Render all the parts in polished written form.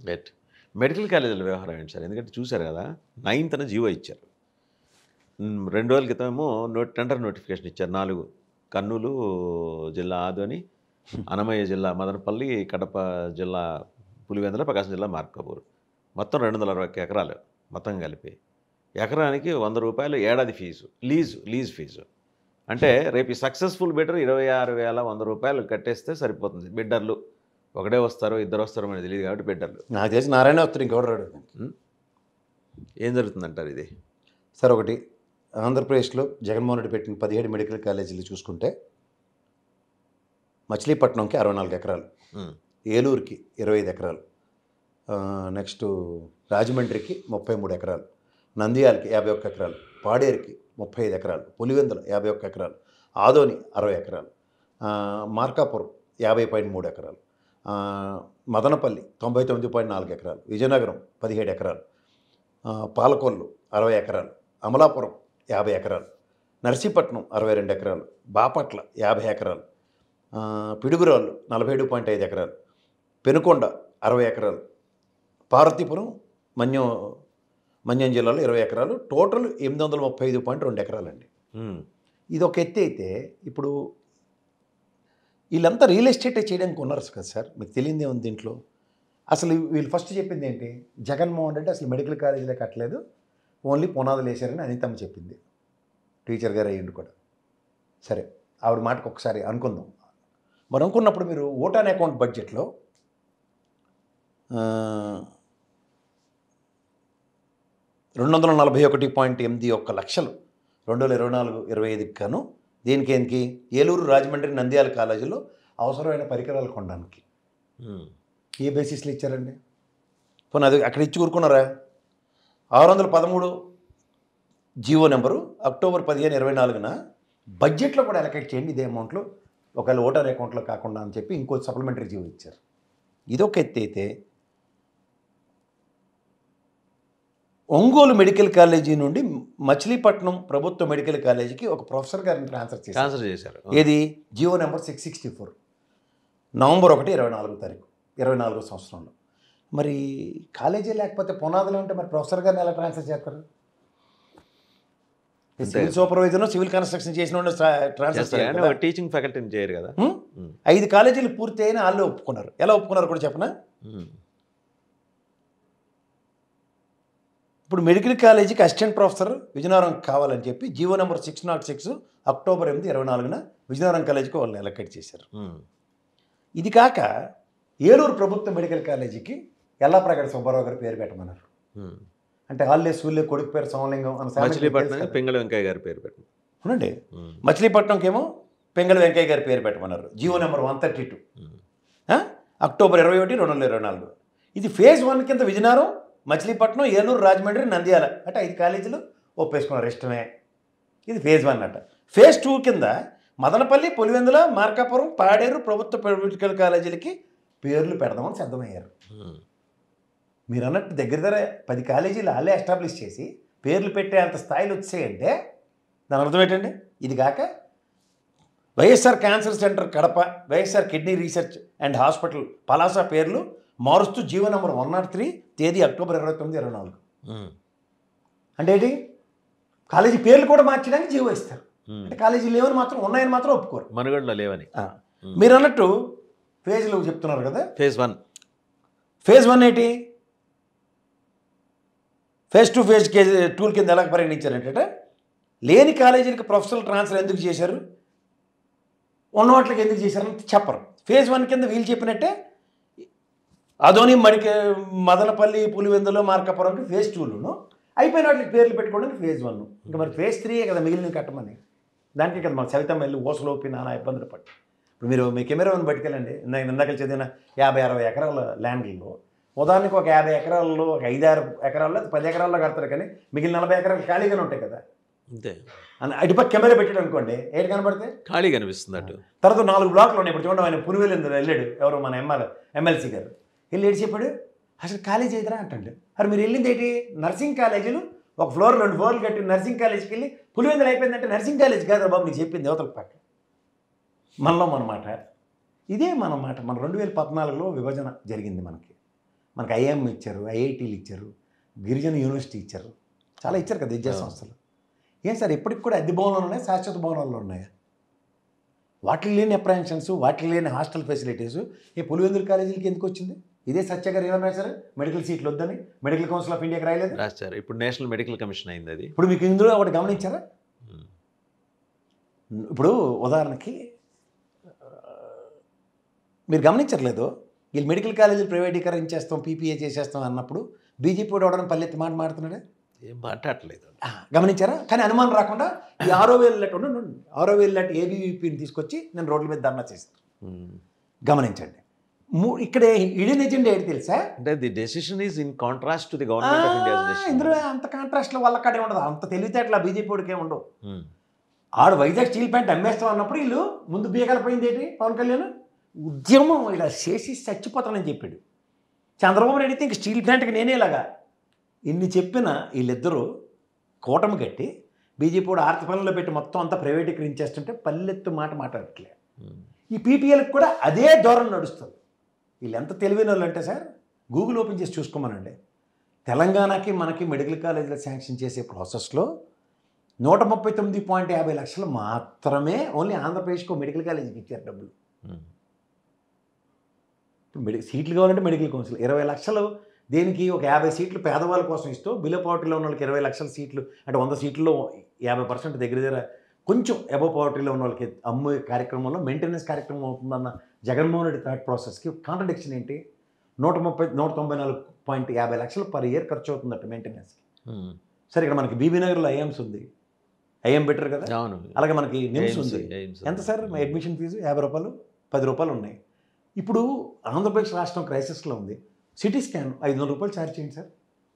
Right. Medical కాలేజీల వ్యవహారం ఏంటి సార్? ఎందుకంటే చూసారు కదా, 9th జీవో ఇచ్చారు. 2 రోజుల క్రితమేమో టెండర్ నోటిఫికేషన్ ఇచ్చారు. 4 కర్నూలు జిల్లా ఆదోని, అన్నమయ్య జిల్లా మదనపల్లి, కడప జిల్లా పులివెందుల, ప్రకాశం జిల్లా మార్కాపూర్. మొత్తం 221 ఎకరాలు మొత్తం కలిపి. ఎకరానికి ₹100 ఏడాది ఫీజు, లీజ్ ఫీజు. అంటే రేపు సక్సెస్ఫుల్ బిడ్డర్ ₹26,100 కట్టేస్తే సరిపోతుంది. బిడ్డర్లు ఒకడే వస్తారో ఇద్దరు వస్తారో మనకి తెలియదు కాబట్టి బిడ్డర్లు. నాకు తెలిసి నారాయణ వస్తారు, ఇంకెవరు రాడు. ఏం జరుగుతుందంటారు ఇది? సార్ ఒకటి, ఆంధ్రప్రదేశ్లో జగన్మోహన్ రెడ్డి పెట్టిన 17 మెడికల్ కాలేజీలు చూసుకుంటే మచిలీపట్నంకి 64 ఎకరాలు, ఏలూరుకి 25 ఎకరాలు, నెక్స్ట్ రాజమండ్రికి 33 ఎకరాలు, నంద్యాలకి 51 ఎకరాలు, పాడేరుకి 35 ఎకరాలు, పులివెందుల 51 ఎకరాలు, ఆదోని 60 ఎకరాలు, మార్కాపురం 50.3 ఎకరాలు, మదనపల్లి 99.4 ఎకరాలు, విజయనగరం 17 ఎకరాలు, పాలకొల్లు 60 ఎకరాలు, అమలాపురం 50 ఎకరాలు, నర్సీపట్నం 62 ఎకరాలు, బాపట్ల 50 ఎకరాలు, పిడుగురాళ్ళు 47.5 ఎకరాలు, పెనుకొండ 60 ఎకరాలు, పార్వతీపురం మన్యం జిల్లాలో 20 ఎకరాలు, టోటల్ 835.2 ఎకరాలండి. ఇది ఒక ఎత్తి అయితే ఇప్పుడు వీళ్ళంతా రియల్ ఎస్టేటే చేయడానికి ఉన్నారు కదా సార్. మీకు తెలియదే ఉంది దీంట్లో. అసలు వీళ్ళు ఫస్ట్ చెప్పింది ఏంటి, జగన్మోహన్ రెడ్డి అసలు మెడికల్ కాలేజీలే కట్టలేదు, ఓన్లీ పునాదులు వేశారని అనితమ్మ చెప్పింది. టీచర్ గారు అయ్యిండు కూడా. సరే, ఆవిడ మాటకు ఒకసారి అనుకుందాం. మరి అనుకున్నప్పుడు మీరు ఓటాన్ అకౌంట్ బడ్జెట్లో 241.81 లక్షలు 2024-25 గాను దేనికి ఏలూరు, రాజమండ్రి, నంద్యాల కాలేజీలో అవసరమైన పరికరాలు కొనడానికి ఏ బేసిస్లో ఇచ్చారండి? పోనీ అది అక్కడ ఇచ్చి కూరుకున్నారా? 613 జీవో నెంబరు అక్టోబర్ 15, 2024న బడ్జెట్లో కూడా అలొకేట్ చేయండి ఇదే అమౌంట్లో, ఒకవేళ ఓటర్ అకౌంట్లో కాకుండా అని చెప్పి ఇంకో సప్లిమెంటరీ జీవో ఇచ్చారు. ఇదొక ఎత్తి అయితే, ఒంగోలు మెడికల్ కాలేజీ నుండి మచిలీపట్నం ప్రభుత్వ మెడికల్ కాలేజీకి ఒక ప్రొఫెసర్ గారిని ట్రాన్స్ఫర్ చేశారు. ఏది? జీవో నెంబర్ 664, నవంబర్ 1, 2024 సంవత్సరంలో. మరి కాలేజీ లేకపోతే పునాదులు ఉంటే మరి ప్రొఫెసర్ గారిని ఎలా ట్రాన్స్ఫర్ చేస్తారు? సివిల్ సూపర్వైజర్, సివిల్ కన్స్ట్రక్షన్ చేసిన ట్రాన్స్ఫర్ టీచింగ్ ఫ్యాకల్టీని చేయరు కదా. 5 కాలేజీలు పూర్తి అయినా వాళ్ళే ఒప్పుకున్నారు. ఎలా ఒప్పుకున్నారు కూడా చెప్పనా? ఇప్పుడు మెడికల్ కాలేజీకి అసిస్టెంట్ ప్రొఫెసర్ విజయనగరం కావాలని చెప్పి జీవో నెంబర్ 606 అక్టోబర్ 8, 2024న విజయనగరం కాలేజీకి వాళ్ళని అలొకేట్ చేశారు. ఇది కాక ఏలూరు ప్రభుత్వ మెడికల్ కాలేజీకి ఎల్లాప్రగడ సుబ్బారావు గారి పేరు పెట్టమన్నారు. అంటే ఆల్లే సూళ్ళే కొడుకు పేరు సోమలింగం అని మచిలీపట్నం పింగళ వెంకయ్య గారి పేరు పెట్టండి. అవునండి, మచిలీపట్నంకేమో పింగళ వెంకయ్య గారి పేరు పెట్టమన్నారు. GO number 132 October 21, 2024. ఇది ఫేజ్ 1 కింద విజయనగరం, మచిలీపట్నం, ఏలూరు, రాజమండ్రి, నంద్యాల అంటే 5 కాలేజీలు ఒప్పేసుకున్నారు, ఇష్టమే. ఇది ఫేజ్ 1 అట. ఫేజ్ 2 కింద మదనపల్లి, పులివెందుల, మార్కాపురం, పాడేరు ప్రభుత్వ మెడికల్ కాలేజీలకి పేర్లు పెడదామని సిద్ధమయ్యారు. మీరు అన్నట్టు దగ్గర 10 కాలేజీలు వాళ్ళే ఎస్టాబ్లిష్ చేసి పేర్లు పెట్టే అంత స్థాయిలో వచ్చాయంటే దాని అర్థం ఏంటండి? ఇది కాక YSR cancer centre Kadapa, YSR kidney research and hospital Palasa పేర్లు మారుస్తూ జీవో నెంబర్ 103 తేదీ అక్టోబర్ 29, 2024. అంటే ఏంటి? కాలేజీ పేర్లు కూడా మార్చడానికి జీవో ఇస్తారు. అంటే కాలేజీ లేవని మాత్రం, ఉన్నాయని మాత్రం ఒప్పుకోరు, మనుగడలో లేవని. మీరు అన్నట్టు ఫేజ్లు చెప్తున్నారు కదా. ఫేజ్ 1 ఏంటి? ఫేజ్ 2 ఫేజ్ 2 కింద ఎలా పరిగణించారంటే, లేని కాలేజీలకు ప్రొఫెషనల్ ట్రాన్స్ఫర్ ఎందుకు చేశారు, ఉన్న వాటికి ఎందుకు చేశారని చెప్పరు. ఫేజ్ 1 కింద వీళ్ళు చెప్పినట్టే అదోని మదనపల్లి, పులివెందులో, మార్కాపురంకి ఫేజ్ 2లోను అయిపోయిన వాటికి పేర్లు పెట్టుకోవడానికి ఫేజ్ 1. ఇంకా మరి ఫేజ్ 3 కదా మిగిలిన కట్టమని. దానికి కదా మాకు సవితమ్మ వెళ్ళి ఓసలోపి నానా ఇబ్బందులు పట్టి. ఇప్పుడు మీరు మీ కెమెరాని పట్టుకెళ్ళండి, ఇందాక చదివిన 50-60 ఎకరాల ల్యాండ్లో ఉదాహరణకు ఒక 50 ఎకరాల్లో, ఒక 5-6 ఎకరాల్లో, 10 ఎకరాల్లో కడతారు, కానీ మిగిలిన 40 ఎకరాలు ఖాళీగానే ఉంటాయి కదా. అంతే. అటుపక్క కెమెరా పెట్టాడు అనుకోండి, ఏడు కనబడితే ఖాళీ కనిపిస్తుంది. అటు తర్వాత 4 బ్లాక్లు ఉన్నాయి. ఇప్పుడు చూడండి, ఆయన పులివెందులు వెళ్ళాడు, ఎవరు మన ఎమ్మెల్సీ గారు వెళ్ళి ఏడు చెప్పాడు, అసలు కాలేజీ ఎదురా అంటండి. మరి మీరు వెళ్ళింది ఏంటి? నర్సింగ్ కాలేజీలు, ఒక ఫ్లోర్ 2 ఫ్లోర్లు కట్టి నర్సింగ్ కాలేజీకి వెళ్ళి పులివెందులు అయిపోయిందంటే నర్సింగ్ కాలేజ్ కాదు బాబు నీకు చెప్పింది అవతల పక్క. మనలో మన మాట ఇదే, మన మాట. మన 2014లో విభజన జరిగింది మనకి. మనకు ఐఎం ఇచ్చారు, ఐఐటీలు ఇచ్చారు, గిరిజన యూనివర్సిటీ ఇచ్చారు, చాలా ఇచ్చారు కదా విద్యా సంస్థలు. ఏం సార్ ఇప్పటికి కూడా అద్దె భవనాలు ఉన్నాయి, శాశ్వత భవనాలు ఉన్నాయా? వాటికి లేని అప్రహెన్షన్స్, వాటికి లేని హాస్టల్ ఫెసిలిటీస్ ఈ పులివెందుల కాలేజీలకి ఎందుకు వచ్చింది? ఇదే సత్య గారు ఏమన్నా రాశారు? మెడికల్ సీట్లు వద్దని మెడికల్ కౌన్సిల్ ఆఫ్ ఇండియాకి రాయలేదు రాశారు. ఇప్పుడు నేషనల్ మెడికల్ కమిషన్ అయింది అది. ఇప్పుడు మీకు ఇందులో ఒకటి గమనించారా? ఇప్పుడు ఉదాహరణకి మీరు గమనించట్లేదు, వీళ్ళు మెడికల్ కాలేజీలు ప్రైవేటీకరించేస్తాం, పీపీఏ చేసేస్తాం అన్నప్పుడు బీజేపీ వాడు పల్లెత్తి మాట మాడుతున్నాడే, ఏం మాట్లాడలేదు. గమనించారా? కానీ అనుమానం రాకుండా ఈ 6,000 లెటర్ 6,000 లెటర్ ఏబీవీపీని తీసుకొచ్చి నేను రోడ్ల మీద ధర్నా చేస్తాను. గమనించండి. ఇక్కడ ఇడియన్ ఎజెండా ఏంటి తెలుసా? అంటే the decision is in contrast to the government of India decision. ఇందులో అంత కాంట్రాస్ట్లో వాళ్ళ కాడే ఉండదు, అంత తెలివితేటల బీజేపీ వాడికే ఉండవు. ఆడు వైజాగ్ స్టీల్ ప్లాంట్ అమ్మేస్తాం అన్నప్పుడు వీళ్ళు ముందు బీగలపోయింది ఏంటి? పవన్ కళ్యాణ్ ఉద్యమం ఇలా చేసి చచ్చిపోతానని చెప్పాడు. చంద్రబాబు నాయుడు అయితే ఇంక స్టీల్ ప్లాంట్కి నేనే ఇలాగా ఇన్ని చెప్పిన వీళ్ళిద్దరూ కూటమి కట్టి బీజేపీ వాడు ఆర్థిక పనుల్లో పెట్టి మొత్తం అంతా ప్రైవేటీకరించేస్తుంటే పల్లెత్తు మాట మాట్లాడట్లే. ఈ పీపీఎల్కి కూడా అదే ధోరణి నడుస్తుంది. వీళ్ళు ఎంత తెలివైన వాళ్ళు అంటే సార్, గూగుల్ ఓపెన్ చేసి చూసుకోమనండి. తెలంగాణకి మనకి మెడికల్ కాలేజీలు శాంక్షన్ చేసే ప్రాసెస్లో 139.50 లక్షలు మాత్రమే ఓన్లీ ఆంధ్రప్రదేశ్కి మెడికల్ కాలేజీకి ఇచ్చారు డబ్బులు. ఇప్పుడు సీట్లు కావాలంటే మెడికల్ కౌన్సిల్ 20 లక్షలు దేనికి? ఒక 50 సీట్లు పేదవాళ్ళ కోసం ఇస్తూ బిలో పావర్టీలో ఉన్న వాళ్ళకి 20 లక్షల సీట్లు అంటే 100 సీట్లలో 50% దగ్గర కొంచెం అబవ్ పావర్టీలో ఉన్న వాళ్ళకి అమ్మే కార్యక్రమంలో మెయింటెనెన్స్ కార్యక్రమం అవుతుందన్న జగన్మోహన్ రెడ్డి థాట్ ప్రాసెస్కి కాంట్రడిక్షన్ ఏంటి? 194.50 లక్షలు పర్ ఇయర్ ఖర్చు అవుతుందట మెయింటెనెన్స్కి. సరే ఇక్కడ మనకి బీబీ నగర్లో ఐఎమ్స్ ఉంది, ఐఎం బెటర్ కదా. అలాగే మనకి నిమ్స్ ఉంది. ఎంత సార్ అడ్మిషన్ ఫీజు? 50 రూపాయలు, 10 రూపాయలు ఉన్నాయి. ఇప్పుడు ఆంధ్రప్రదేశ్ రాష్ట్రం క్రైసిస్లో ఉంది. సిటీ స్కాన్ 500 రూపాయలు ఛార్జ్ చేయండి సార్.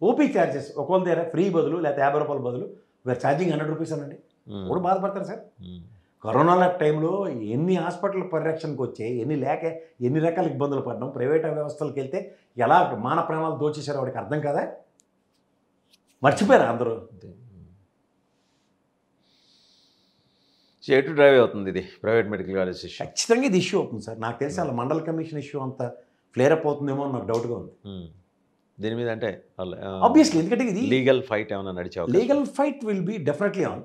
ఓపీ ఛార్జెస్ ఒకవేళ దగ్గర ఫ్రీ బదులు లేకపోతే 50 రూపాయల బదులు వీఆర్ ఛార్జింగ్ 100 రూపీస్ అనండి, కూడా బాధపడతారు సార్. కరోనా టైంలో ఎన్ని హాస్పిటల్ పరిరక్షణకు వచ్చాయి, ఎన్ని రకాల ఇబ్బందులు పడ్డాం. ప్రైవేట్ వ్యవస్థలకు వెళ్తే ఎలా మాన ప్రాణాలు దోచేశారో వాడికి అర్థం కదా, మర్చిపోయారు అందరూ. టు డ్రైవ్ అవుతుంది ఇది ప్రైవేట్ మెడికల్ కాలేజ్ ఇష్యూ. ఖచ్చితంగా ఇది ఇష్యూ అవుతుంది సార్. నాకు తెలిసి అలా మండల కమిషన్ ఇష్యూ అంతా ఫ్లేర్ అప్ అవుతుందేమో అని నాకు డౌట్గా ఉంది దీని మీద. అంటే ఆబ్వియస్లీ ఎందుకంటే ఇది లీగల్ ఫైట్ ఏమైనా నడిచే legal fight will be definitely on.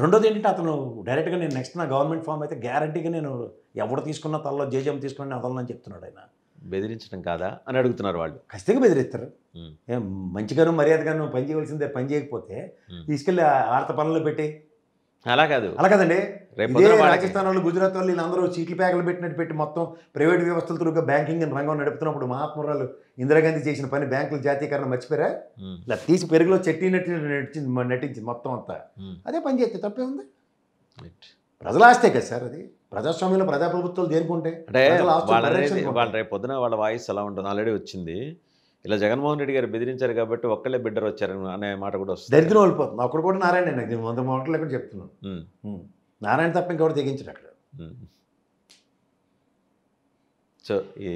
రెండోది ఏంటంటే అతను డైరెక్ట్గా నేను నెక్స్ట్ నా గవర్నమెంట్ ఫామ్ అయితే గ్యారంటీగా నేను ఎవరు తీసుకున్నా తనలో జేజం తీసుకున్నా వదలని చెప్తున్నాడు ఆయన. బెదిరించడం కాదా అని అడుగుతున్నారు వాళ్ళు. ఖచ్చితంగా బెదిరిస్తారు. ఏం మంచిగాను మర్యాదగాను పని చేయవలసిందే, పని చేయకపోతే తీసుకెళ్ళి ఆర్త పనులు పెట్టి అలా కాదు. అలా కదండి. ఇదే రాజస్థాన్ వాళ్ళు, గుజరాత్ వాళ్ళు వీళ్ళందరూ చీట్లు ప్యాకలు పెట్టినట్టు పెట్టి మొత్తం ప్రైవేట్ వ్యవస్థల త్రూగా బ్యాంకింగ్ రంగం నడుపుతున్నప్పుడు మహాత్మురాలు ఇందిరాగాంధీ చేసిన పని బ్యాంకుల జాతీయకరణ మర్చిపోయారా? ఇలా తీసి పెరుగులో చెట్టి నటించింది మొత్తం అంతా. అదే పని చేస్తే తప్పే ఉంది. ప్రజల ఆస్తే కదా సార్ అది. ప్రజాస్వామ్యంలో ప్రజాప్రభుత్వాలు దేనికుంటే అంటే వాళ్ళ రేపు పొద్దున వాళ్ళ వాయిస్ ఎలా ఉంటుంది ఆల్రెడీ వచ్చింది. ఇలా జగన్మోహన్ రెడ్డి గారు బెదిరించారు కాబట్టి ఒక్కళ్ళే బిడ్డర్ వచ్చారు అనే మాట కూడా వస్తుంది. దరిద్రం వెళ్ళిపోతుంది. అక్కడ కూడా నారాయణ నాకు 100 మాటలు ఎక్కడ చెప్తున్నాను. నారాయణ తప్ప ఇంకెవరు తెగించారు అక్కడ. సో ఈ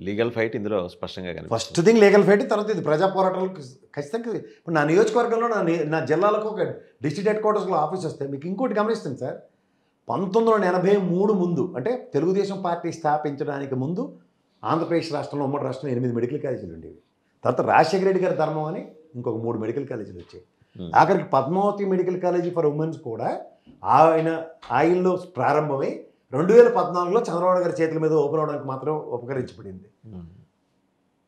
లీగల్ ఫైట్ ఇందులో స్పష్టంగా కనిపిస్తుంది. ఫస్ట్ థింగ్ లీగల్ ఫైట్, తర్వాత ఇది ప్రజా పోరాటాలకు ఖచ్చితంగా. ఇప్పుడు నా నియోజకవర్గంలో నా జిల్లాలకు ఒక డిస్ట్రిక్ట్ హెడ్ క్వార్టర్స్లో ఆఫీస్ వస్తే మీకు ఇంకోటి గమనిస్తుంది సార్. 1983 ముందు అంటే తెలుగుదేశం పార్టీ స్థాపించడానికి ముందు ఆంధ్రప్రదేశ్ రాష్ట్రంలో ఉమ్మడి రాష్ట్రంలో 8 మెడికల్ కాలేజీలు ఉండేవి. తర్వాత రాజశేఖర రెడ్డి గారి ధర్మం అని ఇంకొక 3 మెడికల్ కాలేజీలు వచ్చాయి. ఆఖరికి Padmavati medical college for womens కూడా ఆయనలో ప్రారంభమై 2014లో చంద్రబాబు గారి చేతుల మీద ఓపెన్ అవడానికి మాత్రం ఉపకరించబడింది.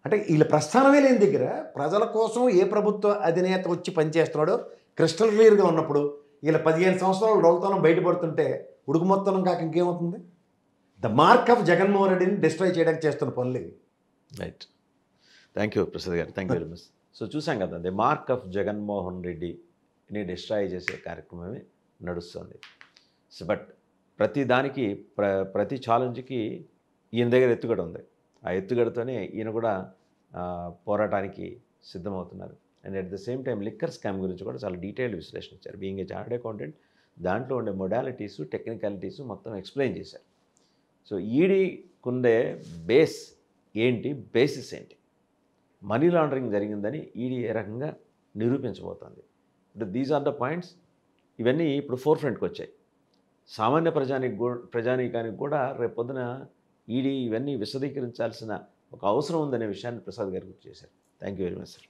అంటే వీళ్ళ ప్రస్థానమే లేని దగ్గర ప్రజల కోసం ఏ ప్రభుత్వ అధినేత వచ్చి పనిచేస్తున్నాడో క్రిస్టల్ క్లియర్గా ఉన్నప్పుడు వీళ్ళ 15 సంవత్సరాలు రోగతనం బయటపడుతుంటే ఉడుకు మొత్తం కాక ఇంకేమవుతుంది? ద మార్క్ ఆఫ్ జగన్మోహన్ రెడ్డిని డిస్ట్రాయ్ చేయడానికి చేస్తున్న పనులు ఇవి. రైట్. థ్యాంక్ యూ ప్రసాద్ గారు. Thank you very much. So చూసాం కదా, ది మార్క్ ఆఫ్ జగన్మోహన్ రెడ్డిని డిస్ట్రాయ్ చేసే కార్యక్రమమే నడుస్తుంది. సో బట్ ప్రతి దానికి ప్రతి ఛాలెంజ్కి ఈయన దగ్గర ఎత్తుగడ ఉంది. ఆ ఎత్తుగడతోనే ఈయన కూడా పోరాటానికి సిద్ధమవుతున్నారు. And at the same time liquor scam గురించి కూడా చాలా డీటెయిల్డ్ విశ్లేషణ ఇచ్చారు. బీయింగ్ ఏ చార్టెడ్ అకౌంటెంట్ దాంట్లో ఉండే మొడాలిటీసు టెక్నికాలిటీసు మొత్తం ఎక్స్ప్లెయిన్ చేశారు. సో ఈడీకుండే బేస్ ఏంటి, బేసిస్ ఏంటి, మనీ లాండరింగ్ జరిగిందని ఈడీ ఏ రకంగా నిరూపించబోతోంది. అంటే దీస్ ఆర్ ద పాయింట్స్. ఇవన్నీ ఇప్పుడు ఫోర్ ఫ్రంట్కి వచ్చాయి. సామాన్య ప్రజానీకానికి కూడా రేపొద్దున ఈడీ ఇవన్నీ విశదీకరించాల్సిన ఒక అవసరం ఉందనే విషయాన్ని ప్రసాద్ గారు గుర్తు చేశారు. Thank you very much sir.